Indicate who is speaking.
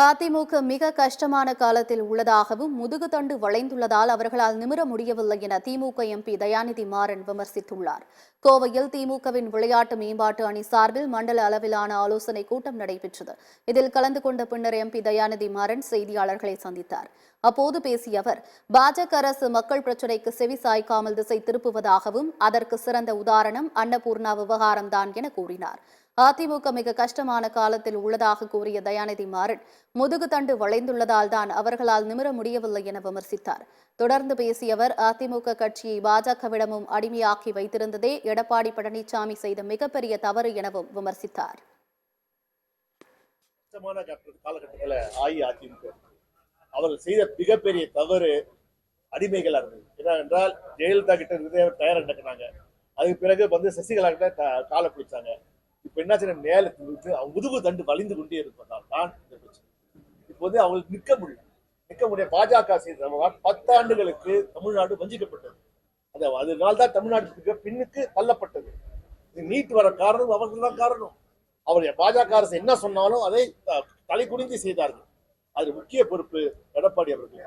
Speaker 1: அதிமுக மிக கஷ்டமான காலத்தில் உள்ளதாகவும் முதுகுத்தண்டு வளைந்துள்ளதால் அவர்களால் நிமிர முடியவில்லை என திமுக எம்பி தயாநிதி மாறன் விமர்சித்துள்ளார். கோவையில் திமுகவின் விளையாட்டு மேம்பாட்டு அணி சார்பில் மண்டல அளவிலான ஆலோசனைக் கூட்டம் நடைபெற்றது. இதில் கலந்து கொண்ட பின்னர் எம்பி தயாநிதி மாறன் செய்தியாளர்களை சந்தித்தார். அப்போது பேசிய அவர், பாஜக அரசு மக்கள் பிரச்சினைக்கு செவி சாய்க்காமல் திசை திருப்புவதாகவும் அதற்கு சிறந்த உதாரணம் அன்னபூர்ணா விவகாரம்தான் என கூறினார். அதிமுக மிக கஷ்டமான காலத்தில் உள்ளதாக கூறிய தயாநிதி மாறன், முதுகுத்தண்டு வளைந்துள்ளதால் தான் அவர்களால் நிமிர முடியவில்லை என விமர்சித்தார். தொடர்ந்து பேசிய அவர், அதிமுக கட்சியை பாஜகவிடமும் அடிமையாக்கி வைத்திருந்ததே எடப்பாடி பழனிசாமி செய்த மிகப்பெரிய தவறு எனவும் விமர்சித்தார்.
Speaker 2: காலகட்டத்தில் அஇஅதிமுக அவர்கள் செய்த மிகப்பெரிய தவறு அடிமைகளா இருந்தது. என்னவென்றால் ஜெயலலிதா கிட்ட இருந்தே தயார் நடக்கினாங்க. அதுக்கு பிறகு சசிகலா கிட்ட காலை பிடிச்சாங்க. இப்ப என்னாச்சு, மேல முதுகு தண்டு வலிந்து கொண்டே இருப்பதால் தான் இந்த பிரச்சனை. இப்போது அவங்களுக்கு நிற்க முடிய பாஜக செய்த 10 ஆண்டுகளுக்கு தமிழ்நாடு வஞ்சிக்கப்பட்டது. அதனால்தான் தமிழ்நாட்டுக்கு பின்னுக்கு தள்ளப்பட்டது. நீட் வர காரணம் அவர்கள் தான் காரணம். அவருடைய பாஜக அரசு என்ன சொன்னாலும் அதை தலை குனிந்து செய்தார்கள். அது முக்கிய பொறுப்பு எடப்பாடி அவர்கள்.